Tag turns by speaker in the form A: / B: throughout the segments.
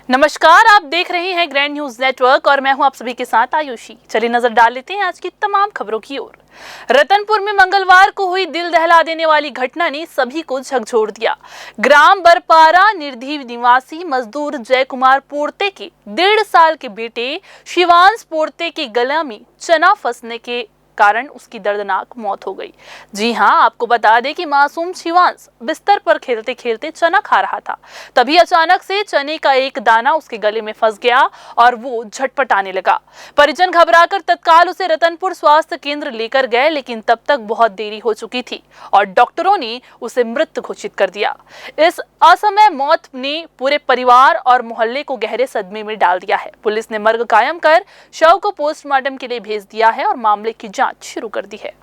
A: नमस्कार, आप देख रहे हैं ग्रैंड न्यूज नेटवर्क और मैं हूं आप सभी के साथ आयुषी। चलिए नजर डाल लेते हैं आज की तमाम खबरों की ओर। रतनपुर में मंगलवार को हुई दिल दहला देने वाली घटना ने सभी को झकझोर दिया। ग्राम बरपारा निर्धी निवासी मजदूर जय कुमार पोर्ते के 1.5 साल के बेटे शिवांश पोर्ते के गला में चना फंसने के कारण उसकी दर्दनाक मौत हो गई। जी हां, आपको बता दें कि मासूम शिवांश बिस्तर पर खेलते खेलते चना खा रहा था। तभी अचानक से चने का एक दाना उसके गले में फंस गया और वो झटपटाने लगा। परिजन घबराकर तत्काल उसे रतनपुर स्वास्थ्य केंद्र लेकर गए, लेकिन तब तक बहुत देरी हो चुकी थी और डॉक्टरों ने उसे मृत घोषित कर दिया। इस असमय मौत ने पूरे परिवार और मोहल्ले को गहरे सदमे में डाल दिया है। पुलिस ने मर्ग कायम कर शव को पोस्टमार्टम के लिए भेज दिया है और मामले की जांच शुरू कर दी है।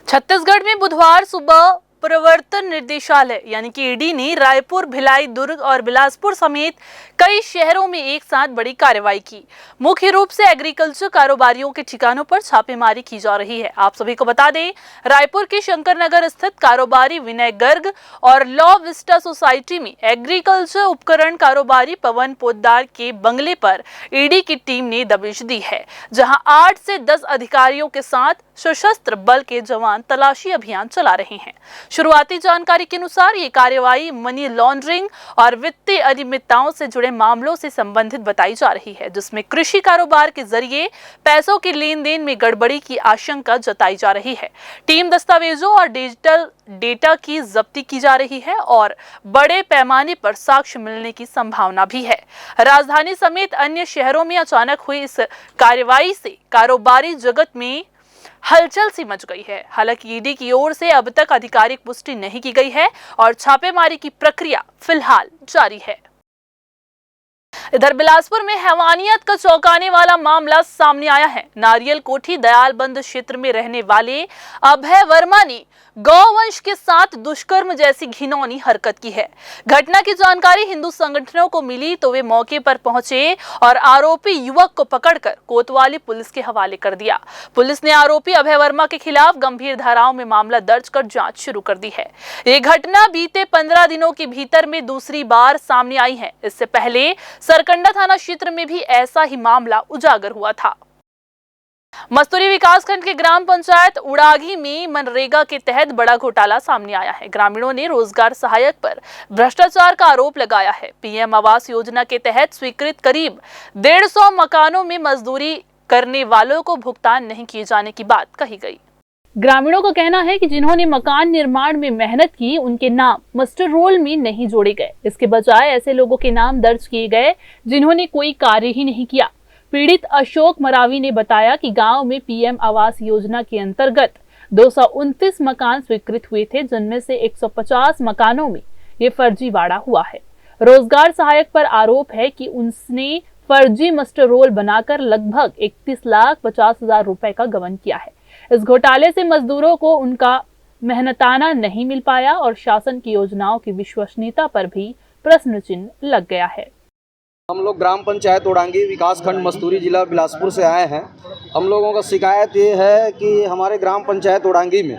A: छत्तीसगढ़ में बुधवार सुबह प्रवर्तन निर्देशालय यानी कि ईडी ने रायपुर, भिलाई, दुर्ग और बिलासपुर समेत कई शहरों में एक साथ बड़ी कार्रवाई की। मुख्य रूप से एग्रीकल्चर कारोबारियों के ठिकानों पर छापेमारी की जा रही है। आप सभी को बता दें, रायपुर के शंकर नगर स्थित कारोबारी विनय गर्ग और लॉ विस्टा सोसाइटी में एग्रीकल्चर उपकरण कारोबारी पवन पोद्दार के बंगले पर ईडी की टीम ने दबिश दी है, जहां 8 से 10 अधिकारियों के साथ सशस्त्र बल के जवान तलाशी अभियान चला रहे हैं। शुरुआती जानकारी के अनुसार ये कार्रवाई मनी लॉन्ड्रिंग और वित्तीय अनियमितताओं से जुड़े मामलों से संबंधित बताई जा रही है, जिसमें कृषि कारोबार के जरिए पैसों के लेन देन में गड़बड़ी की आशंका जताई जा रही है। टीम दस्तावेजों और डिजिटल डेटा की जब्ती की जा रही है और बड़े पैमाने पर साक्ष्य मिलने की संभावना भी है। राजधानी समेत अन्य शहरों में अचानक हुई इस कार्रवाई से कारोबारी जगत में हलचल सी मच गई है। हालांकि ईडी की ओर से अब तक आधिकारिक पुष्टि नहीं की गई है और छापेमारी की प्रक्रिया फिलहाल जारी है। इधर बिलासपुर में हैवानियत का चौंकाने वाला मामला सामने आया है। नारियल कोठी दयालबंद क्षेत्र में रहने वाले अभय वर्मा ने गौवंश के साथ दुष्कर्म जैसी घिनौनी हरकत की है। घटना की जानकारी हिंदू संगठनों को मिली तो वे मौके पर पहुंचे और आरोपी युवक को पकड़कर कोतवाली पुलिस के हवाले कर दिया। पुलिस ने आरोपी अभय वर्मा के खिलाफ गंभीर धाराओं में मामला दर्ज कर जांच शुरू कर दी है। ये घटना बीते 15 दिनों के भीतर में दूसरी बार सामने आई है। इससे पहले सरकंडा थाना क्षेत्र में भी ऐसा ही मामला उजागर हुआ था। मस्तूरी विकासखंड के ग्राम पंचायत उड़ागी में मनरेगा के तहत बड़ा घोटाला सामने आया है। ग्रामीणों ने रोजगार सहायक पर भ्रष्टाचार का आरोप लगाया है। पीएम आवास योजना के तहत स्वीकृत करीब 150 मकानों में मजदूरी करने वालों को भुगतान नहीं किए जाने की बात कही गई। ग्रामीणों का कहना है कि जिन्होंने मकान निर्माण में मेहनत की, उनके नाम मास्टर रोल में नहीं जोड़े गए। इसके बजाय ऐसे लोगों के नाम दर्ज किए गए जिन्होंने कोई कार्य ही नहीं किया। पीड़ित अशोक मरावी ने बताया कि गांव में पीएम आवास योजना के अंतर्गत 229 मकान स्वीकृत हुए थे, जिनमें से 150 मकानों में ये फर्जीवाड़ा हुआ है। रोजगार सहायक पर आरोप है कि उसने फर्जी मास्टर रोल बनाकर लगभग 31,50,000 रुपए का गबन किया है। इस घोटाले से मजदूरों को उनका मेहनताना नहीं मिल पाया और शासन की योजनाओं की विश्वसनीयता पर भी प्रश्न चिन्ह लग गया है।
B: हम लोग ग्राम पंचायत उड़ांगी विकासखंड मस्तूरी जिला बिलासपुर से आए हैं। हम लोगों का शिकायत ये है कि हमारे ग्राम पंचायत उड़ांगी में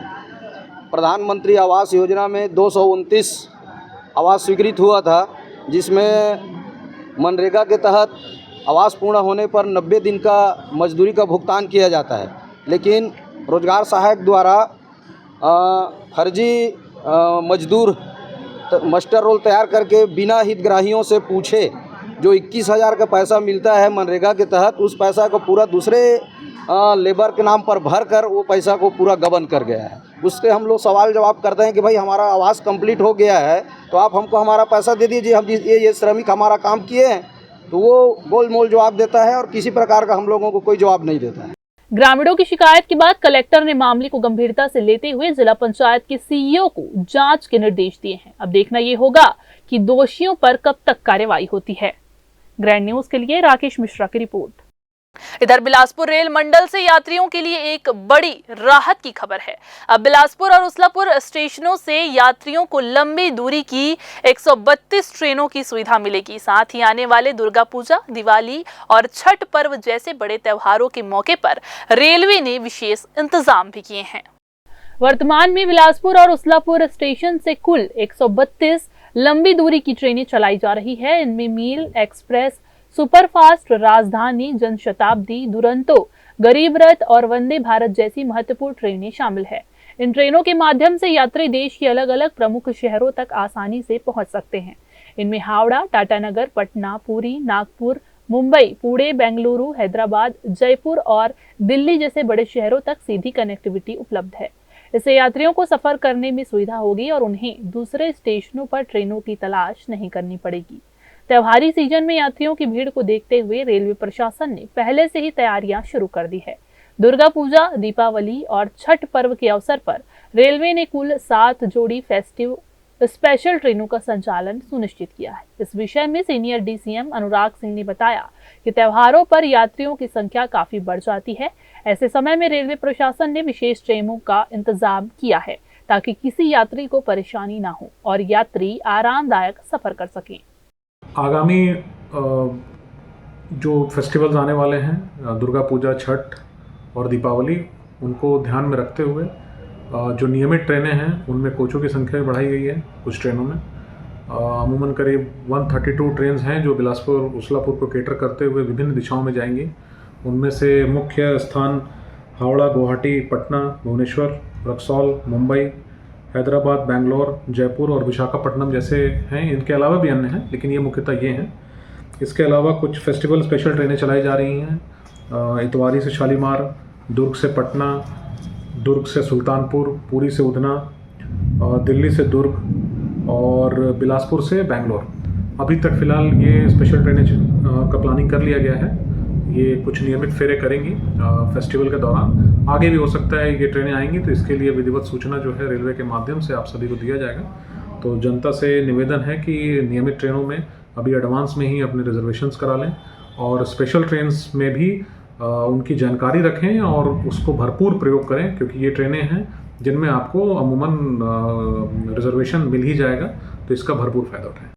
B: प्रधानमंत्री आवास योजना में 229 आवास स्वीकृत हुआ था, जिसमें मनरेगा के तहत आवास पूर्ण होने पर 90 दिन का मजदूरी का भुगतान किया जाता है। लेकिन रोजगार सहायक द्वारा फर्जी मजदूर मास्टर रोल तैयार करके बिना हितग्राहियों से पूछे जो 21,000 का पैसा मिलता है मनरेगा के तहत, उस पैसा को पूरा दूसरे लेबर के नाम पर भर कर वो पैसा को पूरा गबन कर गया है। उससे हम लोग सवाल जवाब करते हैं कि भाई हमारा आवास कंप्लीट हो गया है तो आप हमको हमारा पैसा दे दीजिए, हम ये श्रमिक हमारा काम किए हैं। तो वो गोल मोल जवाब देता है और किसी प्रकार का हम लोगों को कोई जवाब नहीं देता है।
A: ग्रामीणों की शिकायत के बाद कलेक्टर ने मामले को गंभीरता से लेते हुए जिला पंचायत के सीईओ को जांच के निर्देश दिए हैं। अब देखना ये होगा कि दोषियों पर कब तक कार्रवाई होती है। ग्रैंड न्यूज के लिए राकेश मिश्रा की रिपोर्ट। इधर बिलासपुर रेल मंडल से यात्रियों के लिए एक बड़ी राहत की खबर है। अब बिलासपुर और उसलापुर स्टेशनों से यात्रियों को लंबी दूरी की 132 ट्रेनों की सुविधा मिलेगी। साथ ही आने वाले दुर्गा पूजा, दिवाली और छठ पर्व जैसे बड़े त्योहारों के मौके पर रेलवे ने विशेष इंतजाम भी किए हैं। वर्तमान में बिलासपुर और उसलापुर स्टेशन से कुल 132 लंबी दूरी की ट्रेनें चलाई जा रही है। इनमें मेल एक्सप्रेस, सुपरफास्ट, राजधानी, जनशताब्दी, दुरंतो, गरीब रथ और वंदे भारत जैसी महत्वपूर्ण ट्रेनें शामिल है। इन ट्रेनों के माध्यम से यात्री देश के अलग अलग प्रमुख शहरों तक आसानी से पहुंच सकते हैं। इनमें हावड़ा, टाटानगर, पटना, पुरी, नागपुर, मुंबई, पुणे, बेंगलुरु, हैदराबाद, जयपुर और दिल्ली जैसे बड़े शहरों तक सीधी कनेक्टिविटी उपलब्ध है। इससे यात्रियों को सफर करने में सुविधा होगी और उन्हें दूसरे स्टेशनों पर ट्रेनों की तलाश नहीं करनी पड़ेगी। त्योहारी सीजन में यात्रियों की भीड़ को देखते हुए रेलवे प्रशासन ने पहले से ही तैयारियां शुरू कर दी है। दुर्गा पूजा, दीपावली और छठ पर्व के अवसर पर रेलवे ने कुल 7 जोड़ी फेस्टिव स्पेशल ट्रेनों का संचालन सुनिश्चित किया है। इस विषय में सीनियर डीसीएम अनुराग सिंह ने बताया कि त्योहारों पर यात्रियों की संख्या काफी बढ़ जाती है। ऐसे समय में रेलवे प्रशासन ने विशेष ट्रेनों का इंतजाम किया है ताकि किसी यात्री को परेशानी ना हो और यात्री आरामदायक सफर कर सकें।
C: आगामी जो फेस्टिवल्स आने वाले हैं, दुर्गा पूजा, छठ और दीपावली, उनको ध्यान में रखते हुए जो नियमित ट्रेनें हैं उनमें कोचों की संख्या भी बढ़ाई गई है। कुछ ट्रेनों में अमूमन करीब 132 ट्रेन हैं जो बिलासपुर उस्लापुर को केटर करते हुए विभिन्न दिशाओं में जाएंगी। उनमें से मुख्य स्थान हावड़ा, गुवाहाटी, पटना, भुवनेश्वर, रक्सौल, मुंबई, हैदराबाद, बेंगलोर, जयपुर और विशाखापट्टनम जैसे हैं। इनके अलावा भी अन्य हैं, लेकिन ये मुख्यतः ये हैं। इसके अलावा कुछ फेस्टिवल स्पेशल ट्रेनें चलाई जा रही हैं। इतवारी से शालीमार, दुर्ग से पटना, दुर्ग से सुल्तानपुर, पुरी से उधना, दिल्ली से दुर्ग और बिलासपुर से बेंगलोर। अभी तक फ़िलहाल ये स्पेशल ट्रेनें का प्लानिंग कर लिया गया है। ये कुछ नियमित फेरे करेंगी फेस्टिवल के दौरान। आगे भी हो सकता है ये ट्रेनें आएंगी, तो इसके लिए विधिवत सूचना जो है रेलवे के माध्यम से आप सभी को दिया जाएगा। तो जनता से निवेदन है कि नियमित ट्रेनों में अभी एडवांस में ही अपने रिजर्वेशंस करा लें और स्पेशल ट्रेन्स में भी उनकी जानकारी रखें और उसको भरपूर प्रयोग करें, क्योंकि ये ट्रेनें हैं जिनमें आपको अमूमन रिजर्वेशन मिल ही जाएगा, तो इसका भरपूर फायदा उठाएं।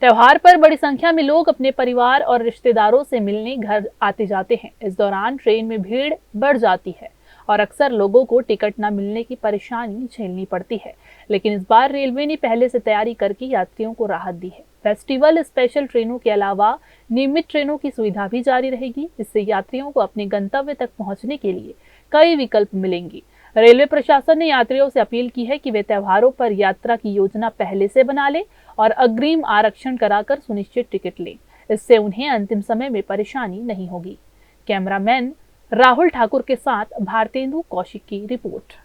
A: त्योहार पर बड़ी संख्या में लोग अपने परिवार और रिश्तेदारों से मिलने घर आते जाते हैं। इस दौरान ट्रेन में भीड़ बढ़ जाती है और अक्सर लोगों को टिकट न मिलने की परेशानी झेलनी पड़ती है। लेकिन इस बार रेलवे ने पहले से तैयारी करके यात्रियों को राहत दी है। फेस्टिवल स्पेशल ट्रेनों के अलावा नियमित ट्रेनों की सुविधा भी जारी रहेगी। इससे यात्रियों को अपने गंतव्य तक पहुंचने के लिए कई विकल्प मिलेंगे। रेलवे प्रशासन ने यात्रियों से अपील की है कि वे त्योहारों पर यात्रा की योजना पहले से बना लें और अग्रिम आरक्षण कराकर सुनिश्चित टिकट लें। इससे उन्हें अंतिम समय में परेशानी नहीं होगी। कैमरामैन राहुल ठाकुर के साथ भारतेंदु कौशिक की रिपोर्ट।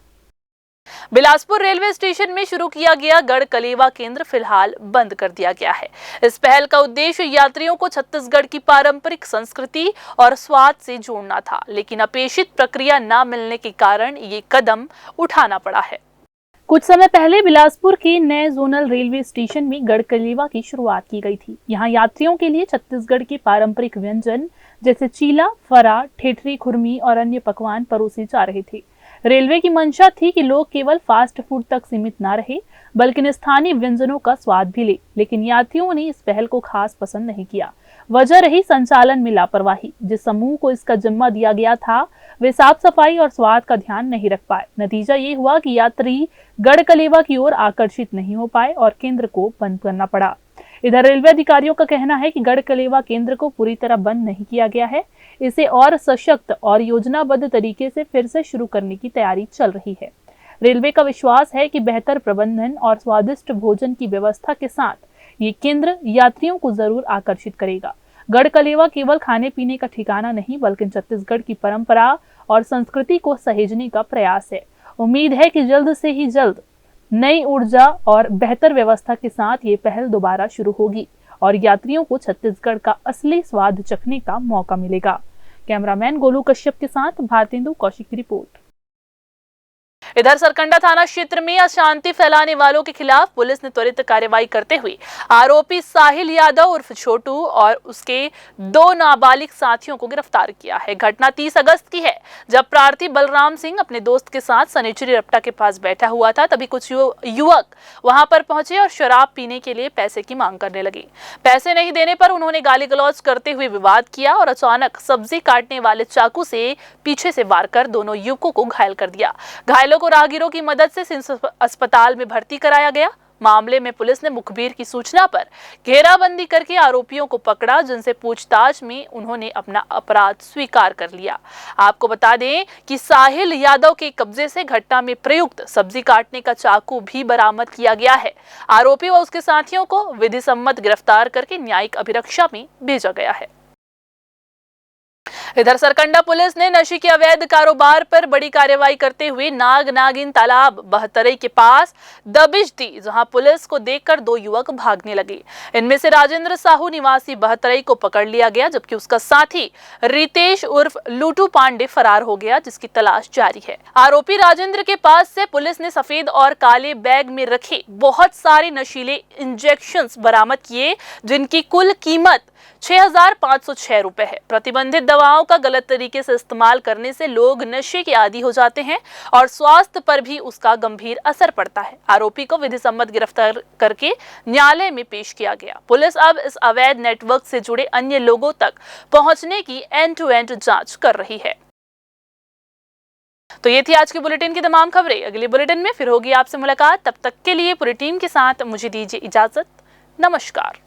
A: बिलासपुर रेलवे स्टेशन में शुरू किया गया गढ़कलेवा केंद्र फिलहाल बंद कर दिया गया है। इस पहल का उद्देश्य यात्रियों को छत्तीसगढ़ की पारंपरिक संस्कृति और स्वाद से जोड़ना था, लेकिन अपेक्षित प्रक्रिया न मिलने के कारण ये कदम उठाना पड़ा है। कुछ समय पहले बिलासपुर के नए जोनल रेलवे स्टेशन में गढ़कलेवा की शुरुआत की गई थी। यहाँ यात्रियों के लिए छत्तीसगढ़ के पारंपरिक व्यंजन जैसे चीला, फरा, ठेठरी, खुरमी और अन्य पकवान परोसे जा रहे थे। रेलवे की मंशा थी कि लोग केवल फास्ट फूड तक सीमित ना रहे, बल्कि स्थानीय व्यंजनों का स्वाद भी ले। लेकिन यात्रियों ने इस पहल को खास पसंद नहीं किया। वजह रही संचालन में लापरवाही। जिस समूह को इसका जिम्मा दिया गया था वे साफ सफाई और स्वाद का ध्यान नहीं रख पाए। नतीजा ये हुआ कि यात्री गढ़कलेवा की ओर आकर्षित नहीं हो पाए और केंद्र को बंद करना पड़ा। इधर रेलवे अधिकारियों का कहना है कि गढ़कलेवा केंद्र को पूरी तरह बंद नहीं किया गया है। इसे और सशक्त और योजनाबद्ध तरीके से फिर से शुरू करने की तैयारी चल रही है। रेलवे का विश्वास है कि बेहतर प्रबंधन और स्वादिष्ट भोजन की व्यवस्था के साथ ये केंद्र यात्रियों को जरूर आकर्षित करेगा। गढ़कलेवा केवल खाने पीने का ठिकाना नहीं, बल्कि छत्तीसगढ़ की परंपरा और संस्कृति को सहेजने का प्रयास है। उम्मीद है कि जल्द से ही जल्द नई ऊर्जा और बेहतर व्यवस्था के साथ ये पहल दोबारा शुरू होगी और यात्रियों को छत्तीसगढ़ का असली स्वाद चखने का मौका मिलेगा। कैमरामैन गोलू कश्यप के साथ भारतेंदु कौशिक की रिपोर्ट। इधर सरकंडा थाना क्षेत्र में अशांति फैलाने वालों के खिलाफ पुलिस ने त्वरित कार्रवाई करते हुए आरोपी साहिल यादव उर्फ छोटू और उसके 2 नाबालिग साथियों को गिरफ्तार किया है। घटना 30 अगस्त की है, जब प्रार्थी बलराम सिंह अपने दोस्त के साथ सनेचरी रपटा के पास बैठा हुआ था। तभी कुछ युवक वहां पर पहुंचे और शराब पीने के लिए पैसे की मांग करने लगे। पैसे नहीं देने पर उन्होंने गाली गलौज करते हुए विवाद किया और अचानक सब्जी काटने वाले चाकू से पीछे से वार कर दोनों युवकों को घायल कर दिया। घायलों को राहगीरों की मदद से सिम्स अस्पताल में भर्ती कराया गया। मामले में पुलिस ने मुखबिर की सूचना पर घेराबंदी करके आरोपियों को पकड़ा, जिनसे पूछताछ में उन्होंने अपना अपराध स्वीकार कर लिया। आपको बता दें कि साहिल यादव के कब्जे से घटना में प्रयुक्त सब्जी काटने का चाकू भी बरामद किया गया है। आरोपी व उसके साथियों को विधि सम्मत गिरफ्तार करके न्यायिक अभिरक्षा में भेजा गया है। इधर सरकंडा पुलिस ने नशे के अवैध कारोबार पर बड़ी कार्रवाई करते हुए नाग नागिन तालाब बहतरई के पास दबिश दी, जहां पुलिस को देखकर 2 युवक भागने लगे। इनमें से राजेंद्र साहू निवासी बहतरई को पकड़ लिया गया, जबकि उसका साथी रितेश उर्फ लूटू पांडे फरार हो गया, जिसकी तलाश जारी है। आरोपी राजेंद्र के पास से पुलिस ने सफेद और काले बैग में रखे बहुत सारे नशीले इंजेक्शंस बरामद किए, जिनकी कुल कीमत 6,506 रुपए है। प्रतिबंधित दवाओं का गलत तरीके से इस्तेमाल करने से लोग नशे के आदी हो जाते हैं और स्वास्थ्य पर भी उसका गंभीर असर पड़ता है। आरोपी को विधि सम्मत गिरफ्तार करके न्यायालय में पेश किया गया। पुलिस अब इस अवैध नेटवर्क से जुड़े अन्य लोगों तक पहुंचने की एंड टू एंड जांच कर रही है। तो ये थी आज की बुलेटिन की तमाम खबरें। अगली बुलेटिन में फिर होगी आपसे मुलाकात। तब तक के लिए पूरी टीम के साथ मुझे दीजिए इजाजत। नमस्कार।